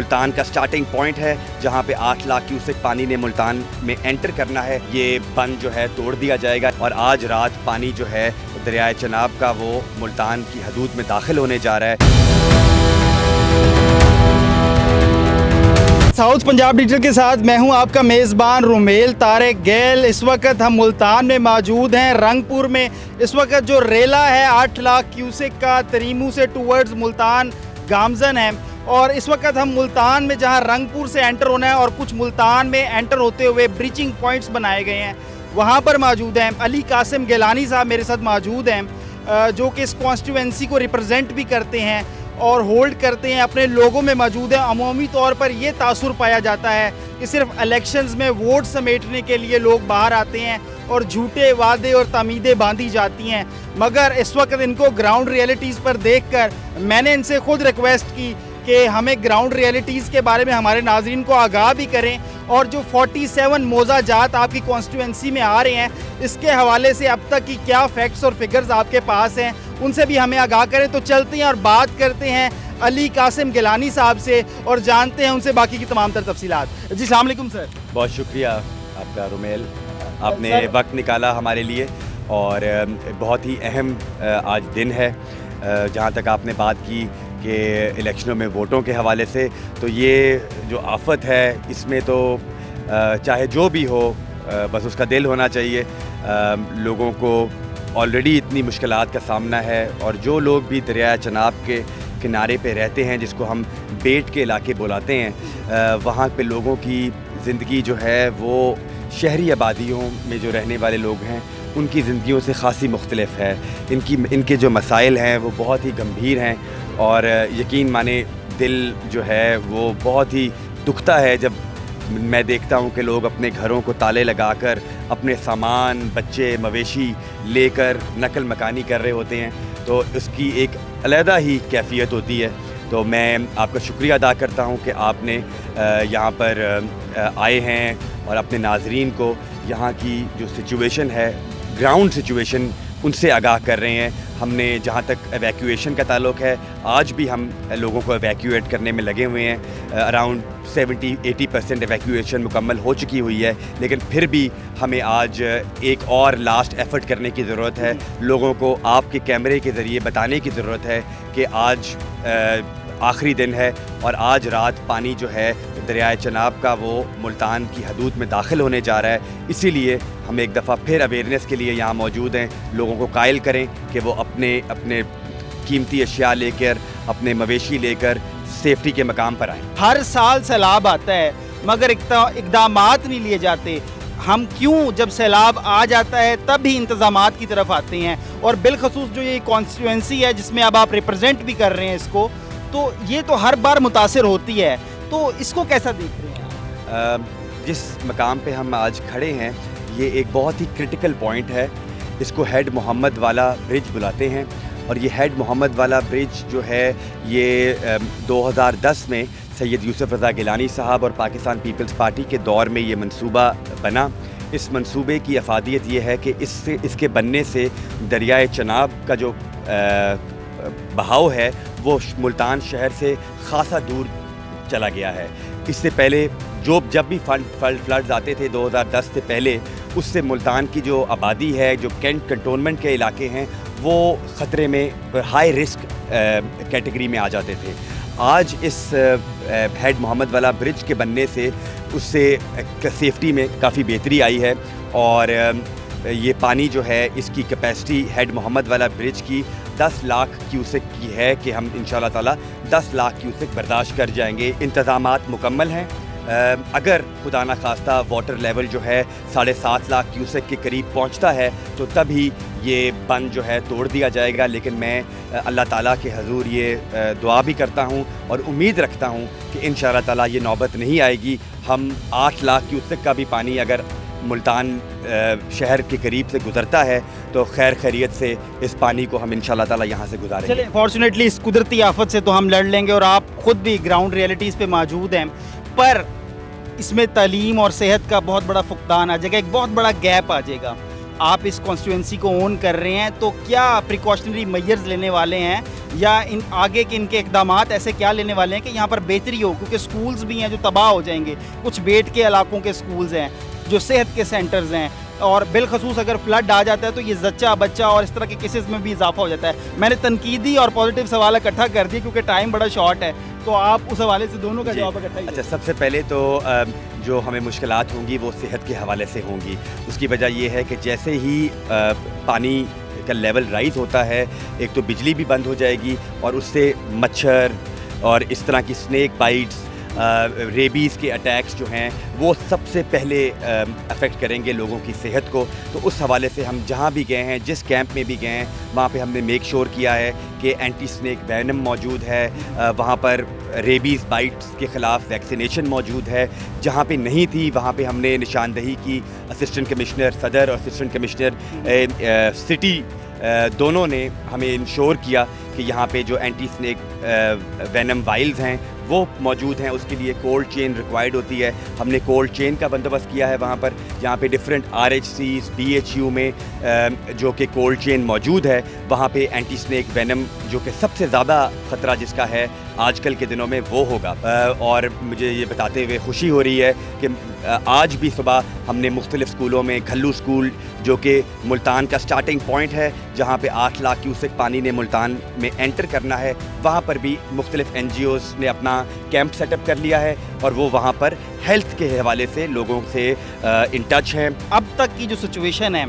ملتان کا starting point ہے جہاں پہ 8 لاکھ کیوسک پانی نے ملتان میں انٹر کرنا ہے. یہ بند جو ہے توڑ دیا جائے گا اور آج رات پانی جو ہے دریائے چناب کا وہ ملتان کی حدود میں داخل ہونے جا رہا ہے. ساؤتھ پنجاب ڈیجیٹل کے ساتھ میں ہوں آپ کا میزبان رومیل طارق گیل. اس وقت ہم ملتان میں موجود ہیں, رنگ پور میں. اس وقت جو ریلا ہے 8 لاکھ کیوسک کا تریمو سے ٹورڈز ملتان گامزن ہے, اور اس وقت ہم ملتان میں جہاں رنگ پور سے انٹر ہونا ہے اور کچھ ملتان میں انٹر ہوتے ہوئے بریچنگ پوائنٹس بنائے گئے ہیں وہاں پر موجود ہیں. علی قاسم گیلانی صاحب میرے ساتھ موجود ہیں جو کہ اس کانسٹیٹوینسی کو ریپرزینٹ بھی کرتے ہیں اور ہولڈ کرتے ہیں, اپنے لوگوں میں موجود ہیں. عمومی طور پر یہ تاثر پایا جاتا ہے کہ صرف الیکشنز میں ووٹ سمیٹنے کے لیے لوگ باہر آتے ہیں اور جھوٹے وعدے اور تمیدیں باندھی جاتی ہیں, مگر اس وقت ان کو گراؤنڈ ریئلٹیز پر دیکھ کر میں نے ان سے خود ریکویسٹ کی کہ ہمیں گراؤنڈ ریئلٹیز کے بارے میں ہمارے ناظرین کو آگاہ بھی کریں, اور جو 47 موضوع جات آپ کی کانسٹیٹوینسی میں آ رہے ہیں اس کے حوالے سے اب تک کی کیا فیکٹس اور فگرز آپ کے پاس ہیں ان سے بھی ہمیں آگاہ کریں. تو چلتے ہیں اور بات کرتے ہیں علی قاسم گیلانی صاحب سے اور جانتے ہیں ان سے باقی کی تمام تر تفصیلات. جی السلام علیکم سر. بہت شکریہ آپ کا رومیل, آپ نے وقت نکالا ہمارے لیے, اور بہت ہی اہم آج دن ہے. جہاں تک آپ نے بات کی کہ الیکشنوں میں ووٹوں کے حوالے سے, تو یہ جو آفت ہے اس میں تو چاہے جو بھی ہو بس اس کا دل ہونا چاہیے. لوگوں کو آلریڈی اتنی مشکلات کا سامنا ہے, اور جو لوگ بھی دریائے چناب کے کنارے پہ رہتے ہیں جس کو ہم بیٹ کے علاقے بلاتے ہیں, وہاں پہ لوگوں کی زندگی جو ہے وہ شہری آبادیوں میں جو رہنے والے لوگ ہیں ان کی زندگیوں سے خاصی مختلف ہے. ان کے جو مسائل ہیں وہ بہت ہی گمبھیر ہیں, اور یقین مانے دل جو ہے وہ بہت ہی دکھتا ہے جب میں دیکھتا ہوں کہ لوگ اپنے گھروں کو تالے لگا کر اپنے سامان, بچے, مویشی لے کر نقل مکانی کر رہے ہوتے ہیں. تو اس کی ایک علیحدہ ہی کیفیت ہوتی ہے. تو میں آپ کا شکریہ ادا کرتا ہوں کہ آپ نے یہاں پر آئے ہیں اور اپنے ناظرین کو یہاں کی جو سچویشن ہے, گراؤنڈ سچویشن, ان سے آگاہ کر رہے ہیں. ہم نے جہاں تک ایویکویشن کا تعلق ہے آج بھی ہم لوگوں کو ایویکویٹ کرنے میں لگے ہوئے ہیں. اراؤنڈ 70-80% ایویکویشن مکمل ہو چکی ہوئی ہے, لیکن پھر بھی ہمیں آج ایک اور لاسٹ ایفرٹ کرنے کی ضرورت ہے. لوگوں کو آپ کے کیمرے کے ذریعے بتانے کی ضرورت ہے کہ آج آخری دن ہے اور آج رات پانی جو ہے دریائے چناب کا وہ ملتان کی حدود میں داخل ہونے جا رہا ہے. اسی لیے ہم ایک دفعہ پھر اویئرنیس کے لیے یہاں موجود ہیں. لوگوں کو قائل کریں کہ وہ اپنے قیمتی اشیاء لے کر, اپنے مویشی لے کر سیفٹی کے مقام پر آئیں. ہر سال سیلاب آتا ہے مگر اقدامات نہیں لیے جاتے. ہم کیوں جب سیلاب آ جاتا ہے تب ہی انتظامات کی طرف آتے ہیں, اور بالخصوص جو یہ کانسٹیٹوینسی ہے جس میں اب آپ ریپرزینٹ بھی کر رہے ہیں اس کو, تو یہ تو ہر بار متاثر ہوتی ہے. تو اس کو کیسا دیکھ رہے ہیں آپ؟ جس مقام پہ ہم آج کھڑے ہیں یہ ایک بہت ہی کرٹیکل پوائنٹ ہے. اس کو ہیڈ محمد والا برج بلاتے ہیں, اور یہ ہیڈ محمد والا برج جو ہے یہ 2010 میں سید یوسف رضا گیلانی صاحب اور پاکستان پیپلز پارٹی کے دور میں یہ منصوبہ بنا. اس منصوبے کی افادیت یہ ہے کہ اس کے بننے سے دریائے چناب کا جو بہاؤ ہے وہ ملتان شہر سے خاصا دور چلا گیا ہے. اس سے پہلے جب بھی فلڈز آتے تھے 2010 سے پہلے, اس سے ملتان کی جو آبادی ہے, جو کینٹ کنٹونمنٹ کے علاقے ہیں, وہ خطرے میں ہائی رسک کیٹیگری میں آ جاتے تھے. آج اس ہیڈ محمد والا برج کے بننے سے اس سے سیفٹی میں کافی بہتری آئی ہے, اور یہ پانی جو ہے اس کی کیپیسٹی ہیڈ محمد والا برج کی 10 لاکھ کیوسک کی ہے کہ ہم انشاءاللہ تعالی 10 لاکھ کیوسک برداشت کر جائیں گے. انتظامات مکمل ہیں. اگر خدا نہ خواستہ واٹر لیول جو ہے 7.5 لاکھ کیوسک کے قریب پہنچتا ہے تو تب ہی یہ بند جو ہے توڑ دیا جائے گا. لیکن میں اللہ تعالیٰ کے حضور یہ دعا بھی کرتا ہوں اور امید رکھتا ہوں کہ انشاءاللہ تعالیٰ یہ نوبت نہیں آئے گی. ہم 8 لاکھ کیوسک کا بھی پانی اگر ملتان شہر کے قریب سے گزرتا ہے تو خیر خیریت سے اس پانی کو ہم انشاءاللہ تعالیٰ یہاں سے گزاریں گے. چلیں, فارچونیٹلی اس قدرتی آفت سے تو ہم لڑ لیں گے, اور آپ خود بھی گراؤنڈ ریئلٹیز پہ موجود ہیں, پر اس میں تعلیم اور صحت کا بہت بڑا فقدان آ جائے گا, ایک بہت بڑا گیپ آ جائے گا. آپ اس کانسٹیٹوینسی کو اون کر رہے ہیں تو کیا پریکاشنری میئرز لینے والے ہیں یا ان آگے کے ان کے اقدامات ایسے کیا لینے والے ہیں کہ یہاں پر بہتری ہو؟ کیونکہ سکولز بھی ہیں جو تباہ ہو جائیں گے، کچھ بیٹ کے علاقوں کے سکولز ہیں، جو صحت کے سینٹرز ہیں، اور بالخصوص اگر فلڈ آ جاتا ہے تو یہ زچہ بچہ اور اس طرح کے کیسز میں بھی اضافہ ہو جاتا ہے۔ میں نے تنقیدی اور پازیٹیو سوال اکٹھا کر دیے کیونکہ ٹائم بڑا شارٹ ہے، تو آپ اس حوالے سے دونوں کا جواب اکٹھا ہی دیں۔ اچھا، سب سے پہلے تو جو ہمیں مشکلات ہوں گی وہ صحت کے حوالے سے ہوں گی۔ اس کی وجہ یہ ہے کہ جیسے ہی پانی کا لیول رائز ہوتا ہے، ایک تو بجلی بھی بند ہو جائے گی اور اس سے مچھر اور اس طرح کی اسنیک بائٹس، ریبیز کے اٹیکس جو ہیں وہ سب سے پہلے افیکٹ کریں گے لوگوں کی صحت کو۔ تو اس حوالے سے ہم جہاں بھی گئے ہیں، جس کیمپ میں بھی گئے ہیں، وہاں پہ ہم نے میک شور کیا ہے کہ اینٹی اسنیک وینم موجود ہے، وہاں پر ریبیز بائٹس کے خلاف ویکسینیشن موجود ہے۔ جہاں پہ نہیں تھی وہاں پہ ہم نے نشاندہی کی، اسسٹنٹ کمشنر صدر اور اسسٹنٹ کمشنر سٹی دونوں نے ہمیں انشور کیا کہ یہاں پہ جو اینٹی اسنیک وینم وائلز ہیں وہ موجود ہیں۔ اس کے لیے کولڈ چین ریکوائرڈ ہوتی ہے۔ ہم نے کولڈ چین کا بندوبست کیا ہے وہاں پر، جہاں پہ ڈفرینٹ RHCs BHU میں جو کہ کولڈ چین موجود ہے، وہاں پہ اینٹی اسنیک وینم جو کہ سب سے زیادہ خطرہ جس کا ہے آج کل کے دنوں میں وہ ہوگا۔ اور مجھے یہ بتاتے ہوئے خوشی ہو رہی ہے کہ آج بھی صبح ہم نے مختلف اسکولوں میں، گھلو اسکول جو کہ ملتان کا سٹارٹنگ پوائنٹ ہے جہاں پہ 8 لاکھ کیوسک پانی نے ملتان میں انٹر کرنا ہے، وہاں پر بھی مختلف NGOs نے اپنا کیمپ سیٹ اپ کر لیا ہے اور وہ وہاں پر ہیلتھ کے حوالے سے لوگوں سے ان ٹچ ہیں۔ اب تک کی جو سچویشن ہے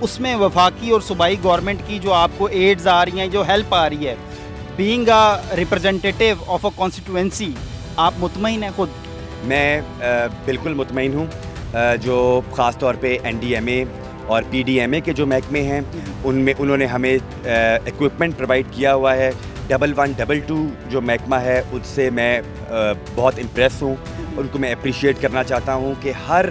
اس میں وفاقی اور صوبائی گورنمنٹ کی جو آپ کو ایڈز آ رہی ہیں، جو ہیلپ آ رہی ہے، being a representative of a constituency, آپ مطمئن ہیں خود؟ میں بالکل مطمئن ہوں۔ جو خاص طور پہ NDMA اور PDMA کے جو محکمے ہیں ان میں انہوں نے ہمیں ایکوپمنٹ پرووائڈ کیا ہوا ہے۔ 1122 جو محکمہ ہے اس سے میں بہت امپریس ہوں، ان کو میں اپریشیٹ کرنا چاہتا ہوں کہ ہر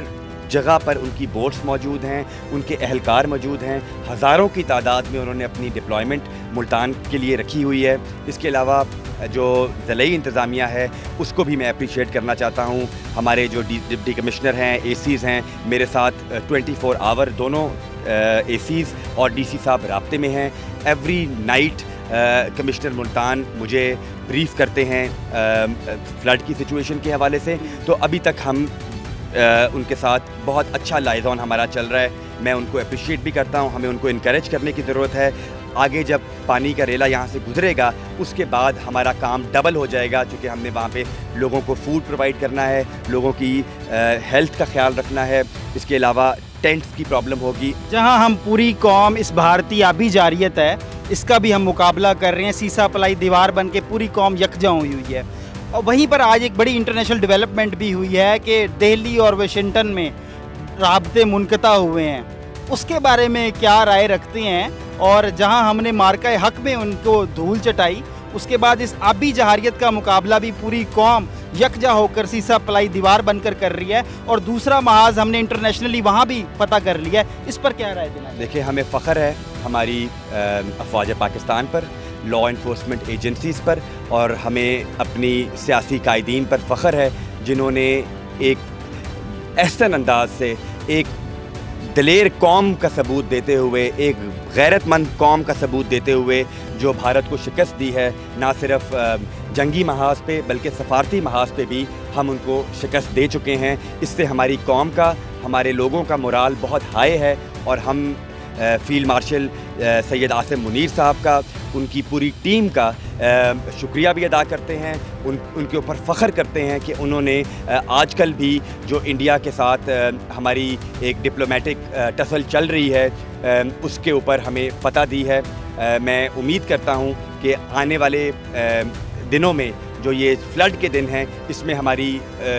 جگہ پر ان کی بوٹس موجود ہیں، ان کے اہلکار موجود ہیں، ہزاروں کی تعداد میں انہوں نے اپنی ڈپلائمنٹ ملتان کے لیے رکھی ہوئی ہے۔ اس کے علاوہ جو ضلعی انتظامیہ ہے اس کو بھی میں اپریشیٹ کرنا چاہتا ہوں۔ ہمارے جو ڈپٹی کمشنر ہیں، ACs ہیں، میرے ساتھ 24 آور دونوں ACs اور DC صاحب رابطے میں ہیں۔ ایوری نائٹ کمشنر ملتان مجھے بریف کرتے ہیں فلڈ کی سچویشن کے حوالے سے۔ تو ابھی تک ہم ان کے ساتھ بہت اچھا لائزون ہمارا چل رہا ہے۔ میں ان کو اپریشیٹ بھی کرتا ہوں، ہمیں ان کو انکریج کرنے کی ضرورت ہے۔ آگے جب پانی کا ریلا یہاں سے گزرے گا اس کے بعد ہمارا کام ڈبل ہو جائے گا، چونکہ ہم نے وہاں پہ لوگوں کو فوڈ پرووائڈ کرنا ہے، لوگوں کی ہیلتھ کا خیال رکھنا ہے۔ اس کے علاوہ ٹینٹس کی پرابلم ہوگی۔ جہاں ہم پوری قوم اس بھارتی آبی جارحیت ہے اس کا بھی ہم مقابلہ کر رہے ہیں، سیسا پلائی دیوار بن کے پوری قوم یکجا ہوئی ہے، اور وہیں پر آج ایک بڑی انٹرنیشنل ڈیولپمنٹ بھی ہوئی ہے کہ دہلی اور واشنگٹن میں رابطے منقطع ہوئے ہیں۔ اس کے بارے میں کیا رائے رکھتے ہیں؟ اور جہاں ہم نے مارکہ حق میں ان کو دھول چٹائی، اس کے بعد اس آبی جارحیت کا مقابلہ بھی پوری قوم یکجا ہو کر سیسا پلائی دیوار بن کر رہی ہے، اور دوسرا محاذ ہم نے انٹرنیشنلی وہاں بھی فتح کر لیا ہے۔ اس پر کیا رائے دینا؟ دیکھیں، ہمیں فخر ہے ہماری افواج پاکستان پر، لا انفورسمنٹ ایجنسیز پر، اور ہمیں اپنی سیاسی قائدین پر فخر ہے جنہوں نے ایک احسن انداز سے، ایک دلیر قوم کا ثبوت دیتے ہوئے، ایک غیرت مند قوم کا ثبوت دیتے ہوئے جو بھارت کو شکست دی ہے، نہ صرف جنگی محاذ پہ بلکہ سفارتی محاذ پہ بھی ہم ان کو شکست دے چکے ہیں۔ اس سے ہماری قوم کا، ہمارے لوگوں کا مورال بہت ہائی ہے، اور ہم فیلڈ مارشل سید عاصم منیر صاحب کا، ان کی پوری ٹیم کا شکریہ بھی ادا کرتے ہیں، ان کے اوپر فخر کرتے ہیں کہ انہوں نے آج کل بھی جو انڈیا کے ساتھ ہماری ایک ڈپلومیٹک ٹسل چل رہی ہے اس کے اوپر ہمیں فتح دی ہے۔ میں امید کرتا ہوں کہ آنے والے دنوں میں جو یہ فلڈ کے دن ہیں اس میں ہماری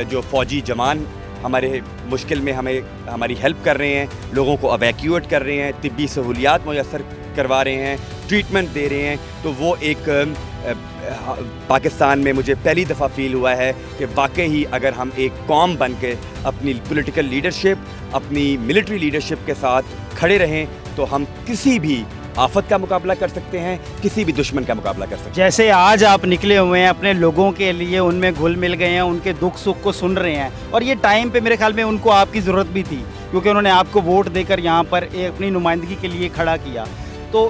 جو فوجی جوان ہمارے مشکل میں ہماری ہیلپ کر رہے ہیں، لوگوں کو ایویکیویٹ کر رہے ہیں، طبی سہولیات میسر کروا رہے ہیں، ٹریٹمنٹ دے رہے ہیں، تو وہ ایک پاکستان میں مجھے پہلی دفعہ فیل ہوا ہے کہ واقعی اگر ہم ایک قوم بن کے اپنی پولیٹیکل لیڈرشپ، اپنی ملٹری لیڈرشپ کے ساتھ کھڑے رہیں تو ہم کسی بھی آفت کا مقابلہ کر سکتے ہیں، کسی بھی دشمن کا مقابلہ کر سکتے ہیں۔ جیسے آج آپ نکلے ہوئے ہیں اپنے لوگوں کے لیے، ان میں گھل مل گئے ہیں، ان کے دکھ سکھ کو سن رہے ہیں، اور یہ ٹائم پہ میرے خیال میں ان کو آپ کی ضرورت بھی تھی کیونکہ انہوں نے آپ کو ووٹ دے کر یہاں پر اپنی نمائندگی کے لیے کھڑا کیا۔ تو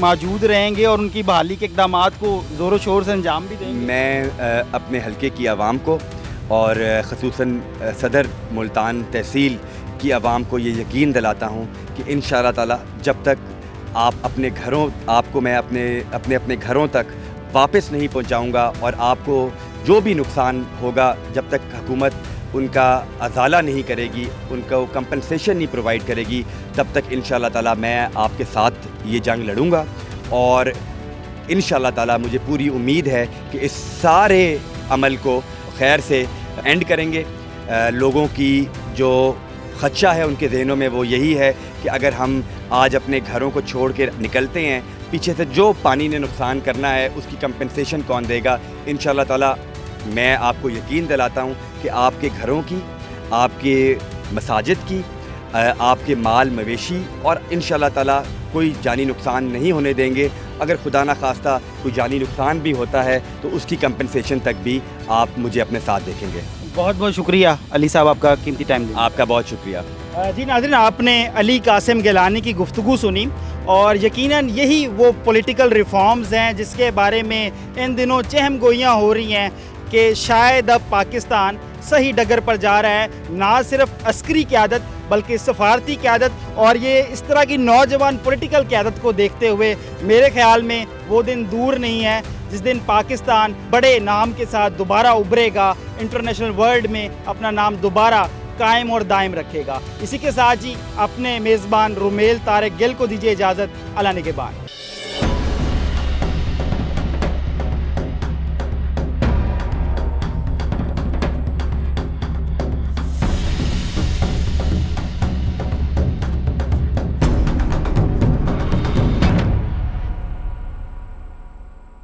موجود رہیں گے اور ان کی بحالی کے اقدامات کو زور و شور سے انجام بھی دیں گے؟ میں اپنے حلقے کی عوام کو اور خصوصاً صدر ملتان تحصیل کی عوام کو یہ یقین دلاتا ہوں کہ انشاءاللہ تعالی جب تک آپ کو میں اپنے گھروں تک واپس نہیں پہنچاؤں گا اور آپ کو جو بھی نقصان ہوگا جب تک حکومت ان کا ازالہ نہیں کرے گی، ان کو کمپنسیشن نہیں پرووائڈ کرے گی، تب تک انشاءاللہ تعالی میں آپ کے ساتھ یہ جنگ لڑوں گا. اور انشاءاللہ تعالی مجھے پوری امید ہے کہ اس سارے عمل کو خیر سے اینڈ کریں گے. لوگوں کی جو خدشہ ہے ان کے ذہنوں میں وہ یہی ہے کہ اگر ہم آج اپنے گھروں کو چھوڑ کے نکلتے ہیں، پیچھے سے جو پانی نے نقصان کرنا ہے اس کی کمپنسیشن کون دے گا. انشاءاللہ تعالی میں آپ کو یقین دلاتا ہوں کہ آپ کے گھروں کی، آپ کے مساجد کی، آپ کے مال مویشی اور انشاءاللہ تعالی کوئی جانی نقصان نہیں ہونے دیں گے. اگر خدا نخواستہ کوئی جانی نقصان بھی ہوتا ہے تو اس کی کمپنسیشن تک بھی آپ مجھے اپنے ساتھ دیکھیں گے. بہت بہت شکریہ علی صاحب آپ کا قیمتی ٹائم دیا. آپ کا بہت شکریہ. جی ناظرین، آپ نے علی قاسم گیلانی کی گفتگو سنی اور یقیناً یہی وہ پولیٹیکل ریفارمز ہیں جس کے بارے میں ان دنوں چہم گوئیاں ہو رہی ہیں کہ شاید اب پاکستان صحیح ڈگر پر جا رہا ہے. نہ صرف عسکری قیادت بلکہ سفارتی قیادت اور یہ اس طرح کی نوجوان پولیٹیکل قیادت کو دیکھتے ہوئے میرے خیال میں وہ دن دور نہیں ہے جس دن پاکستان بڑے نام کے ساتھ دوبارہ ابھرے گا، انٹرنیشنل ورلڈ میں اپنا نام دوبارہ قائم اور دائم رکھے گا. اسی کے ساتھ ہی اپنے میزبان رومیل طارق گل کو دیجیے اجازت. اللہ نگہبان.